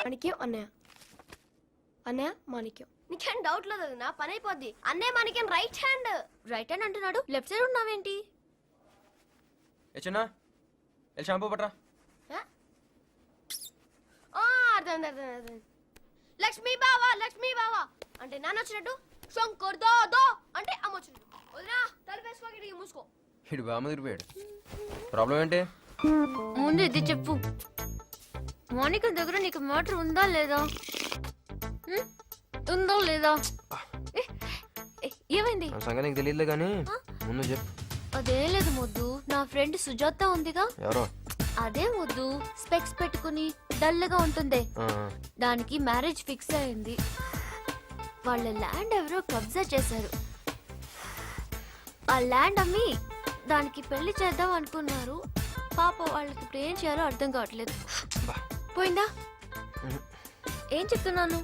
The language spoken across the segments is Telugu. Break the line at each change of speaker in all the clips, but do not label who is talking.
మాణిక్యం అన్నయ్య. అన్నయ్య మాణిక్యం. నీకేం డౌట్ లేదు నా పని అయిపోద్ది. అన్నయ్య మాణిక్యం రైట్ హ్యాండ్. రైట్ హ్యాండ్ అంటున్నాడు, లెఫ్ట్ సైడ్ ఉన్నావేంటి?
ఏ చిన్న షాంపూ పట్రా.
అర్థం. లక్ష్మీ బావా లక్ష్మీ బావా అంటే నాన్న వచ్చినట్టు, శంకర్ దాదా అంటే అమ్మ వచ్చినట్టు. వదినా తలపేసుకోకి మూసుకో.
ఇడు బామ్మ తిరిగిపోయాడు. ప్రాబ్లం ఏంటి?
ముందు ఇది చెప్పు, మోనిక దగ్గర నీకు మ్యాటర్ ఉందా లేదా? ఉందో లేదా? ఏమైంది?
సంగతి నీకు తెలియదులే కానీ ముందు చెప్పు.
అదేం లేదు మొద్దు, నా ఫ్రెండ్ సుజాత ఉందిగా.
ఎవరో?
అదే మొద్దు, స్పెక్స్ పెట్టుకుని డల్గా ఉంటుంది. దానికి మ్యారేజ్ ఫిక్స్ అయింది. వాళ్ళ ల్యాండ్ ఎవరో కబ్జా చేశారు. ఆ ల్యాండ్ అమ్మి దానికి పెళ్లి చేద్దాం అనుకున్నారు. పాప వాళ్ళకి ఇప్పుడు ఏం చేయాలో అర్థం కావట్లేదు. పోయిందా? ఏం చెప్తున్నాను?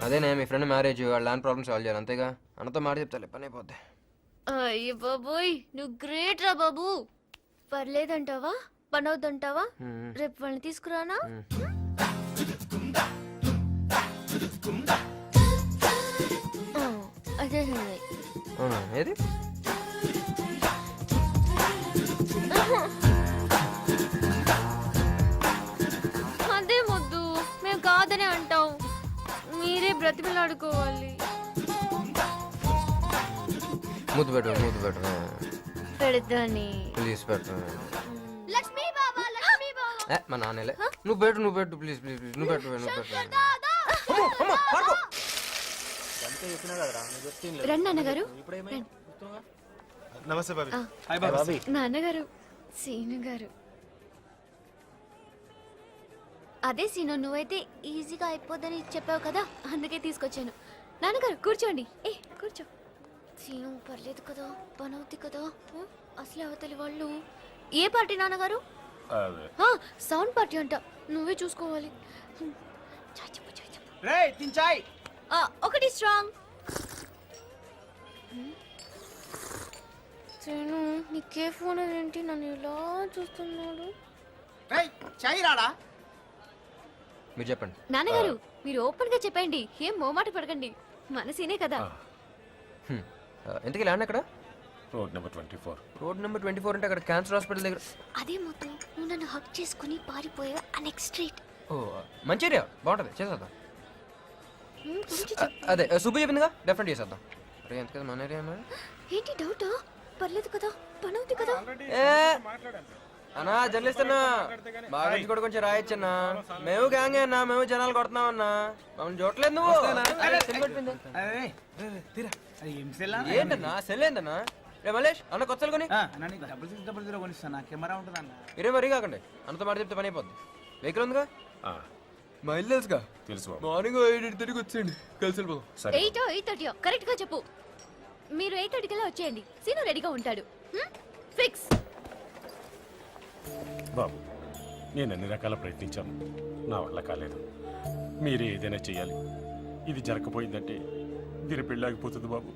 అదేనే మీ ఫ్రెండ్ మ్యారేజ్, వాళ్ళ ల్యాండ్ ప్రాబ్లమ్ సాల్వ్ చేయాలి అంతేగా. అన్నతో మాట చెప్తాలే, పని అయిపోద్ది.
అయ్యో బాబోయ్, నువ్వు గ్రేట్ రా బాబు. పర్లేదంటావా? పని అవుతుంటావా? రేపు వాళ్ళని తీసుకురానా? అదే
ఏది?
అదే మొద్దు, మేము కాదని అంటాం, మీరే బ్రతిమలాడుకోవాలి.
మూత పెట్టు
పెడతాని.
ప్లీజ్ పెట్టు.
లక్ష్మీ బాబా లక్ష్మీ బాబా
మా నాన్నలే. నువ్వు పెట్టు ప్లీజ్ నువ్వు పెట్టు.
రండి నాన్నగారు.
నమస్తే
బాబీ. నాన్నగారు సీను గారు. అదే సీను, నువ్వైతే ఈజీగా అయిపోద్దని చెప్పావు కదా, అందుకే తీసుకొచ్చాను. నాన్నగారు కూర్చోండి. కూర్చో. సీను పర్లేదు కదా, పని అవుతుంది కదా. అసలు అవతలి వాళ్ళు ఏ పార్టీ నాన్నగారు? సౌండ్ పార్టీ అంట, నువ్వే చూసుకోవాలి. ఒకటి స్ట్రాంగ్. సీను నీకే ఫోన్ ఏంటి, నన్ను ఇలా చూస్తున్నాడు?
మీరు చెప్పండి.
నాన్నగారు మీరు ఓపెన్ గా చెప్పండి, ఏం మోమాట పడకండి, మన సీనే కదా.
ఎందుకు ల్యాండ్ ఎక్కడ?
Road number 24.
రోడ్ నెంబర్ 24 అంటే అక్కడ క్యాన్సర్ హాస్పిటల్ దగ్గర.
అదే మొత్తం నువ్వు నన్ను హక్ చేసుకుని పారిపోయావు ఆ నెక్స్ట్ స్ట్రీట్.
ఓ మంచి ఏరియా, బాగుంటుంది, చేసేద్దాం. అదే సుబ్బు చెప్పిందిగా, డెఫినెట్ చేసేద్దాం. అరే ఎంత కదా మన ఏరియా.
ఏంటి డౌటా? పర్లేదు కదా, పని అవుతుంది కదా.
అన్నా జర్నలిస్ట్ అన్నా, బాగా నుంచి కూడా కొంచెం రాయొచ్చన్నా. మేము గ్యాంగే అన్నా, మేము జనాలు కొడుతున్నాం అన్నా, మమ్మల్ని చూడలేదు నువ్వు. ఏంటన్నా సెల్ ఏందన్నా? రే మలేష్ అన్న కొత్త కొని మీరే మరీ కాకండి. అన్నతో మాట చెప్తే పని అయిపోద్ది. వెహికల్ ఉందిగా, మా ఇల్లు తెలుసుగా.
తెలుసు.
మార్నింగ్ 8:30కి వచ్చేయండి, కలిసి వెళ్ళిపోదాం.
8:30 కరెక్ట్ గా చెప్పు. మీరు 8:30 వచ్చేయండి, సీను రెడీగా ఉంటాడు. ఫిక్స్.
బాబు నేను అన్ని రకాల ప్రయత్నించాను, నా వల్ల కాలేదు. మీరే ఏదైనా చెయ్యాలి. ఇది జరగకపోయిందంటే దీని పెళ్ళాగిపోతుంది బాబు.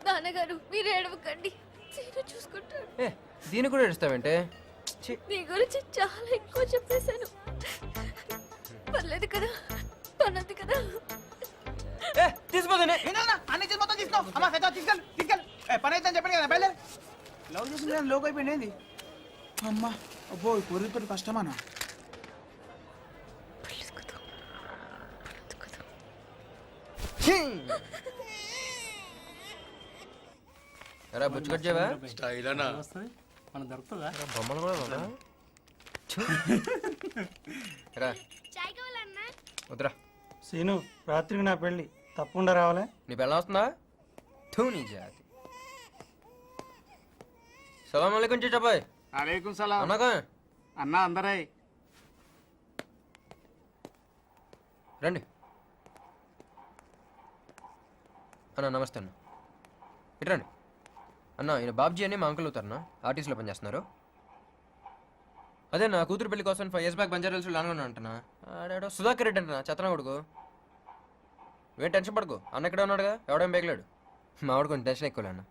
నాన్నగారు మీరు ఏడవకండి, సీను చూసుకుంటాడు.
దీన్ని కూడా ఏడుస్తావంటే?
నీ గురించి చాలా ఎక్కువ చెప్పేశాను. పర్లేదు కదా, పన్నది కదా.
తీసిపోతానే
అన్ని మొత్తం తీసుకో. అమ్మా తీసుకెళ్ళి పని అయితే చెప్పండి కదా, బయలుదేరి. లవ్ చేసిన లోకి అయిపోయింది. అమ్మా అబ్బో పొరుగుతో కష్టమానా.
ఎరా బుచ్చు కట్టావా?
మన దొరుకుతుందా?
బొమ్మలు కూడా బాబా. వద్దురా
సీను, రాత్రికి నా పెళ్ళి, తప్పకుండా రావాలే.
నీ పెళ్ళం వస్తుందా? తూ నీ జాతి. సలాం అలైకుం చెప్పాయ్.
అలైకుం సలాం.
అన్నాక
అన్నా అందరై
రండి. అన్న నమస్తే అన్న. ఇటు రండి అన్న. ఈయన బాబ్జీ అని మా అంకుల్ అవుతారన్న, ఆర్టీసీలో పనిచేస్తున్నారు. అదే నా కూతురు పెళ్లి కోసం 5 years బ్యాక్ బంజారా హిల్స్ లాగా అంటున్నా. ఆడాడో సుధాకర్ రెడ్డి అంటున్నా, చెత్తన కొడుకు. ఏం టెన్షన్ పడుకో, అన్న ఇక్కడే ఉన్నాడుగా, ఎవడేం బేగలేడు. మా వాడు కొంచెం టెన్షన్ ఎక్కువ అన్న.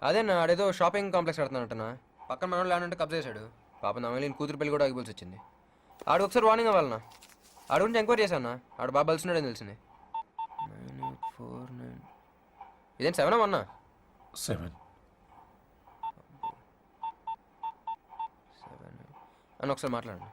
అదే నా ఆడేదో షాపింగ్ కాంప్లెక్స్ కడుతున్నానంటున్నా, పక్కన మనోడు ల్యాండ్ అంటే కబ్జా చేశాడు. పాపం నా మళ్ళీ కూతురు పెళ్లి కూడా ఆగిపోల్సి వచ్చింది. ఆడు ఒకసారి వార్నింగ్ అవ్వాలన్నా. ఆడ గురించి ఎంక్వైరీ చేశాను అన్న. ఆడ బాగా బలిసినాడని తెలిసింది. 9849 ఇదేంటి 7 అన్నా?
7.
అని ఒకసారి మాట్లాడండి.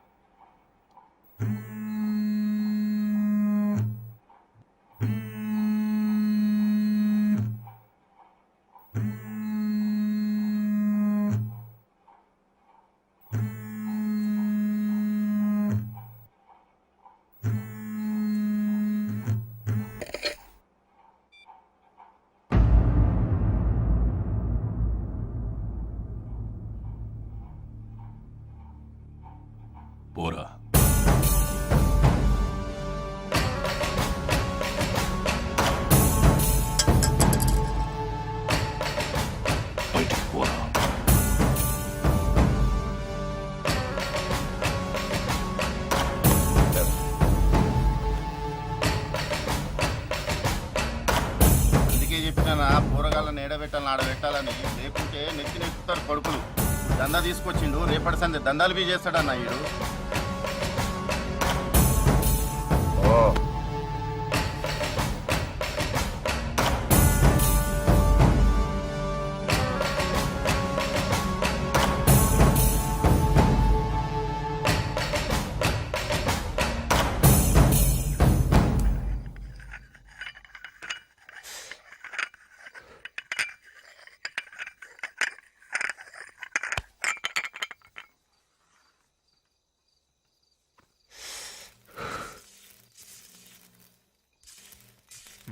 పోరా. బయటికి పోరా.
అందుకే చెప్పినా పూరగాళ్ళని ఏడబెట్టాలని ఆడబెట్టాలని, లేకుంటే నెత్తి నెక్కుతారు కొడుకులు. దందా తీసుకొచ్చిండు, రేపటి సంది దందాలు బీ చేస్తాడన్న ఈడు.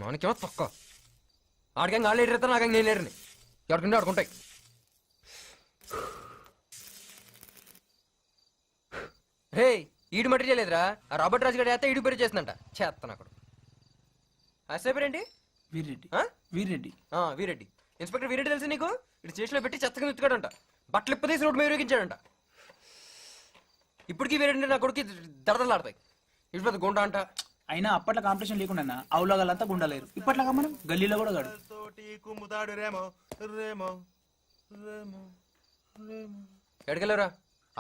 మానికేమో తొక్క. ఆడికి వాళ్ళు ఎడిరేస్తారు, నాకు నేను ఎడని. ఎవరికంటే ఆడుకుంటాయి. రే ఈడు మటీరియల్ లేదురా. ఆ రాబర్ట్ రాజు గారు అయితే ఈడు పేరు చేస్తుందంట. చేస్తాను అక్కడ. అసలు పేరేంటి?
వీరెడ్డి.
ఆ?
వీరెడ్డి.
వీరెడ్డి. ఇన్స్పెక్టర్ వీరెడ్డి తెలుసు నీకు? ఇటు స్టేషన్లో పెట్టి చెత్తగా ఎత్తుకాడంట. బట్టలు ఇప్పదీసి రోడ్డు మీద వేగించాడంట. ఇప్పటికీ వీరెడ్డి నా కొడుకు దడదలాడతాయి. ఇటు పెద్ద గుండా అంట.
అయినా అప్పట్లో కాంపిటీషన్ లేకుండా అవులాగాలంతా గుండలేరు. ఇప్పట్లాగా మనం గల్లీలో కూడా గాడు.
ఎడగలరా?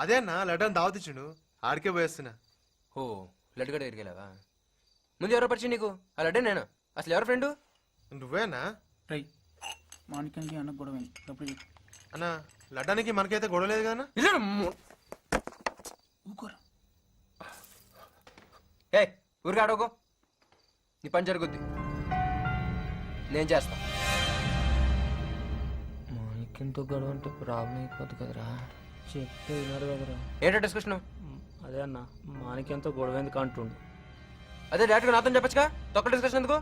అదే అన్న లడ్డన్ దావతిచ్చుండు, ఆడికే పోయేస్తున్నా.
ఓ లడ్డు గడ ఎరిగేలావా? ముందు ఎవరో పరిచయం నీకు? ఆ లడ్డే నేనా? అసలు ఎవరు ఫ్రెండు?
నువ్వేనా
రై మాణిక్యానికి అన్న గొడవ ఎప్పుడు
అన్న? లడ్డానికి మనకైతే గొడవలేదు కానా?
ఊకోరా.
ఏ ఊరిగా ఆడోగో. నీ పని జరుగుద్ది, నేను చేస్తా. మాణిక్యంతో గొడవ అంటే ప్రాబ్లం అయిపోతుంది కదరా.
చెప్తే వినరు కదరా.
ఏంటో డిస్కషన్?
అదే అన్న మాణిక్యంతో గొడవ ఎందుకు అంటుండు.
అదే డైరెక్ట్గా నాతో చెప్పచ్చుగా. తొక్క డిస్కషన్ ఎందుకు?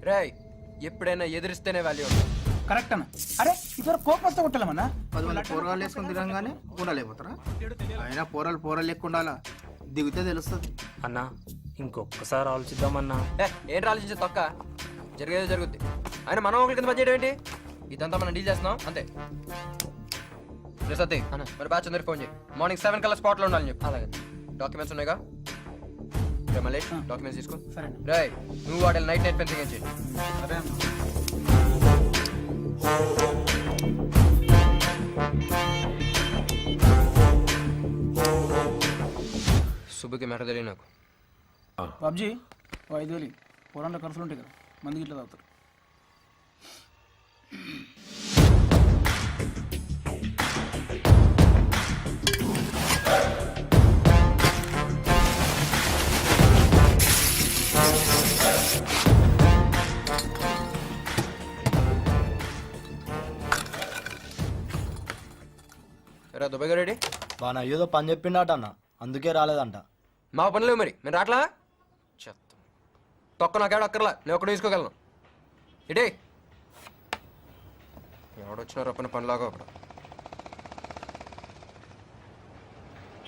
రాయ్ ఎప్పుడైనా ఎదిరిస్తేనే వాల్యూ ఉంటుంది.
కరెక్ట్ అన్న. అరే ఇద్దరు కోపం వస్తే కొట్టాలమన్నా.
10 మంది పోరగాళ్ళు వేసుకొని తిరగంగానే కూడలేకపోతారా? అయినా పోరలు లెక్కుండాలా, దిగితే తెలుస్తుంది.
అన్న ఇంకొకసారి ఆలోచిద్దామన్నా.
ఏంటి ఆలోచించే తొక్క? జరిగేది జరుగుద్ది. ఆయన మనం ఒకరి కింద పనిచేయడం ఏంటి? ఇదంతా మనం డీల్ చేస్తున్నాం అంతే. సతీ అన్న మరి బ్యాచ్ అందరికి ఫోన్ చేయి. మార్నింగ్ 7 కల్లా స్పాట్లో ఉండాలని చెప్పి. అలాగే. డాక్యుమెంట్స్ ఉన్నాయిగా? మళ్ళీ డాక్యుమెంట్స్ తీసుకో.
సరే.
రాయ్ నువ్వు వాటి నైట్ ఫెన్సింగ్ చేయి.
సరే అన్న.
సుబ్బుకి మెట తెలియ నాకు.
బాబ్జీ 5,000 పొలంలో ఖర్చులు ఉంటాయి కదా, మంది గిట్ల తాగుతారు.
రా దుబాయ్ రెడీ.
బాగా ఏదో పని చెప్పిండట అన్న, అందుకే రాలేదంట.
మా పని లేవు మరి, నేను రాట్లా. చెత్త తొక్క నాకేడ అక్కర్లా, నేను ఒక్కడ తీసుకోగలను. ఇటే ఎవడొచ్చినా రప్పని పనిలాగా ఒకడు.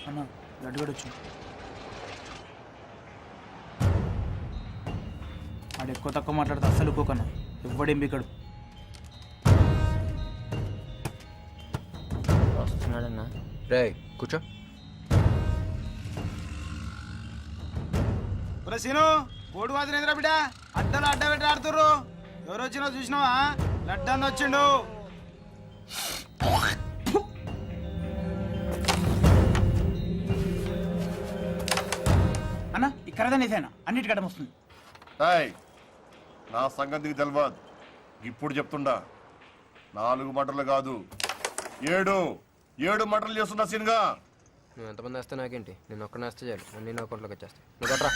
అన్న లడ్డుగడు వచ్చి ఆడు ఎక్కువ తక్కువ మాట్లాడితే అస్సలు పోకన్నా, ఎవ్వడేం బికడు.
వస్తున్నాడన్నా.
రే కూర్చో.
సీను కోడి మాత్రం ఎదురా బిడ్డ, అడ్డలు అడ్డ పెట్టి ఆడుతుర్రు. ఎవరు వచ్చినా చూసినావా? లడ్డన్న వచ్చిండు. ఇక్కడ ఏదైనా అన్నిటికడం వస్తుంది.
ఏయ్, నా సంగతికి తెలియదు. ఇప్పుడు చెప్తుండా 4 మటర్లు కాదు 7 మటర్లు చేస్తున్నా సీన్గా.
నువ్వు ఎంతమంది వేస్తే నాకేంటి, నేను ఒక్కడిని వేస్తే చాలు, నేను నా అకౌంట్లోకి వచ్చేస్తాను. నువ్వు కొట్టరా.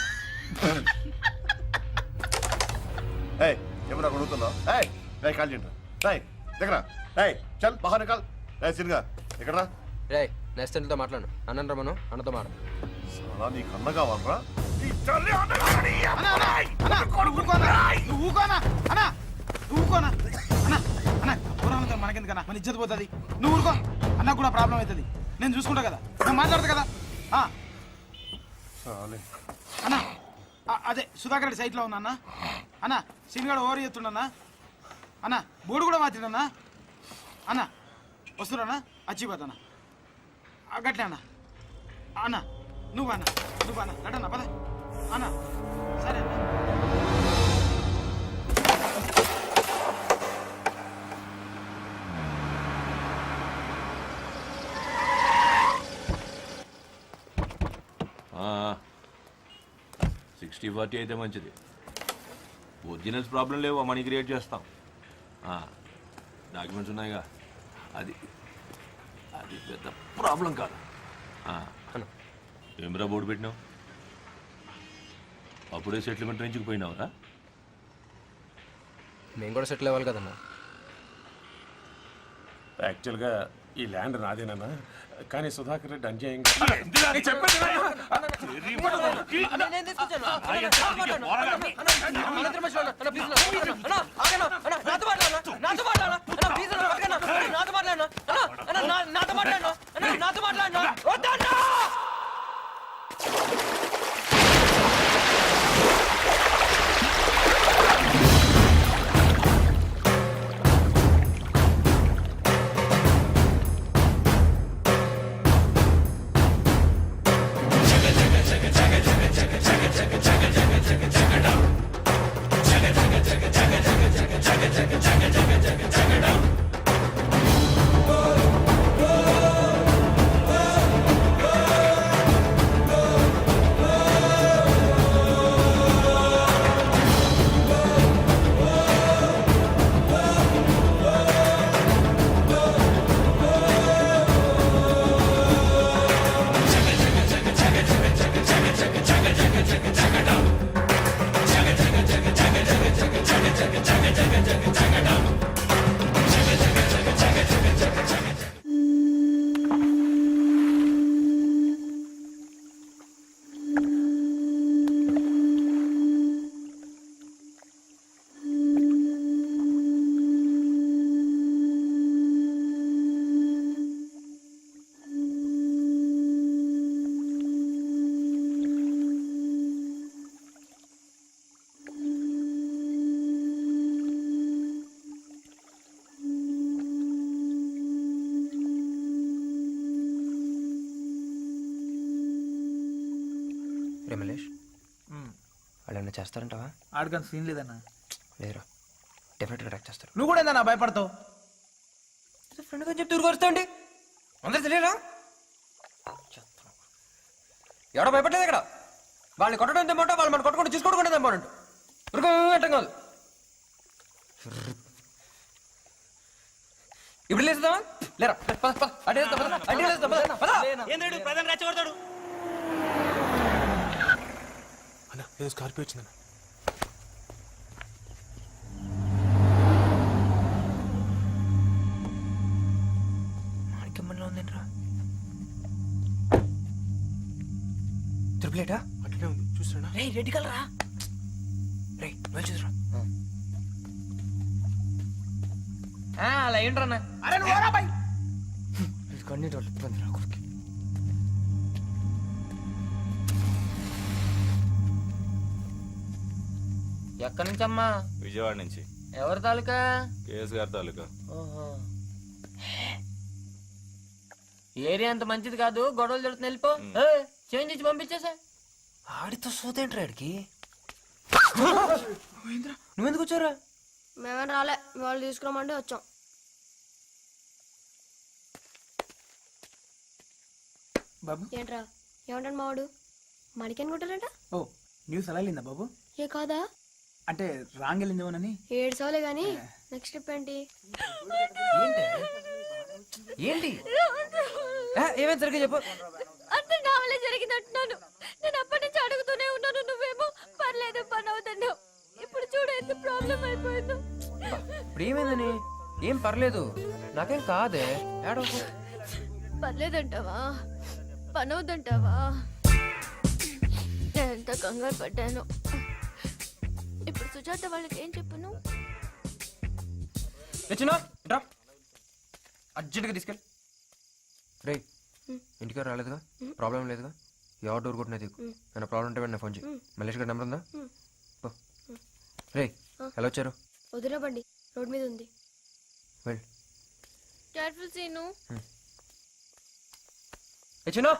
ఏయ్, ఏమన్నా అడుగుతున్నా? ఏయ్ ఏయ్ కాల్ చేయండి. ఏయ్ దగ్గర. ఏయ్ చల్ బాగా నికాల్. ఏయ్ సీన్గా ఎక్కడరా?
రే నెక్స్ట్ అన్నతో మాట్లాడు. అన్నం రమ్మను, అన్నతో మాట్లాడు.
అలా నీకు అన్న కావాలరా?
మనకెందుకన్నా మన ఇజ్జత పోతుంది. నువ్వు ఊరుకో, అన్న కూడా ప్రాబ్లం అవుతుంది. నేను చూసుకుంటా కదా, నేను మాట్లాడతా కదా. అన్నా అదే సుధాకర్ రెడ్డి సైట్లో ఉన్నా అన్న. అన్న సినిగాడు ఓవర్ చేస్తుండన్నా. అన్న బోర్డు కూడా మార్చిండన్నా. అన్న వస్తున్నా అచ్చిపోతానా గట్లే అన్న. అన్న నువ్వు అన్న గట్టన్నా పద అన్న. సరే అన్న.
ఆ, 60-40 అయితే మంచిది. ఒరిజినల్స్ ప్రాబ్లం లేవు, మనీ క్రియేట్ చేస్తాం. డాక్యుమెంట్స్ ఉన్నాయిగా, అది అది పెద్ద ప్రాబ్లం కాదు. ఏమిరా బోర్డు పెట్టినావు? అప్పుడే సెటిల్మెంట్ రేంజ్కి పోయినావురా?
మేము కూడా సెటిల్ అవ్వాలి కదన్నా.
యాక్చువల్గా ఈ ల్యాండ్ నాదేనన్నా, కానీ సుధాకర్ రెడ్డి అన్యాయంగా
రెమలేష్ వాళ్ళు ఏమైనా చేస్తారంటావా?
ఆడకని సీన్ లేదన్నా.
లేదురా, డెఫినెట్గా అటాక్ చేస్తారు.
నువ్వు కూడా ఏందన్నా భయపడతావు?
ఫ్రెండ్గా చెప్తే ఊరుకొస్తా అండి, అందరు తెలియరా? ఎవడో భయపడలేదు ఇక్కడ. వాళ్ళని కొట్టడం తెమ్మంటే వాళ్ళు మనం కొట్టుకుంటూ చూసుకోవడం తెమ్మంటు ఉరుకోటం కాదు. ఇప్పుడు లేస్తావా? లేరా
అన్న ఏదో స్కార్పియో వచ్చిందన్న.
మాణిక్యమ్మలో ఉందేంట్రా? త్రిపులేటా?
అట్లనే ఉంది చూస్తున్నా.
రే రెడ్ కలర్ రా. రే నువ్వు చూసురా. అలా ఏంట్రన్నా?
అరే నువ్వు రా బై.
కన్నీటి ఇబ్బంది నా కొడుకు. ఎక్కడి నుంచి అమ్మా?
విజయవాడ నుంచి.
ఎవరి తాలూకా?
కేఎస్ గారి తాలూకా.
ఓహో, ఏరియా అంత మంచిది కాదు, గొడవలు జరుగుతుంది, వెళ్ళిపో. చేంజ్ ఇచ్చి పంపించేసా. ఆడితో సోదేంట్రా ఆడికి? నువ్వెందుకు వచ్చారా?
మేమేం రాలే, వాళ్ళు తీసుకురామంటే వచ్చాం.
బాబు
ఏంట్రా ఏమంటాడు మావాడు? మడికని కొట్టారంట.
ఓ
న్యూస్ అలా వెళ్ళిందా బాబు?
ఏ కాదా?
అంటే రాంగ్ వెళ్ళిందేమోనని.
7 సార్లే కానీ నెక్స్ట్ స్టెప్ ఏంటి?
ఏంటి ఏమైంది సరిగ్గా చెప్పు.
అంత నా వల్ల జరిగిందంటున్నాను. నేను అప్పటి నుంచి అడుగుతూనే ఉన్నాను, నువ్వేమో పర్లేదు పని అవుతున్నావు. ఇప్పుడు చూడు ఎంత ప్రాబ్లం అయిపోయిందో.
ఇప్పుడు ఏమైందని? ఏం పర్లేదు, నాకేం కాదే. ఏడవకు.
పర్లేదంటావా? పని అవుతుంటావా? నేను ఎంత కంగారు పడ్డాను. ఇప్పుడు సుజాత వాళ్ళకి ఏం చెప్పను?
తెచ్చినా డ్రాప్ అర్జెంట్గా తీసుకెళ్ళి. రే ఇంటికి రాలేదుగా? ప్రాబ్లం లేదుగా? ఎవరు డోర్ కొట్టినా దిగు. ఏమైనా ప్రాబ్లం ఉంటే వెంటనే ఫోన్ చేయి. మల్లేష్ గారి నెంబర్ ఉందా? రే ఎలా వచ్చారు?
వదిన బండి రోడ్ మీద ఉంది.
వెళ్ళు.
కేర్ఫుల్ సీను.
తెచ్చినా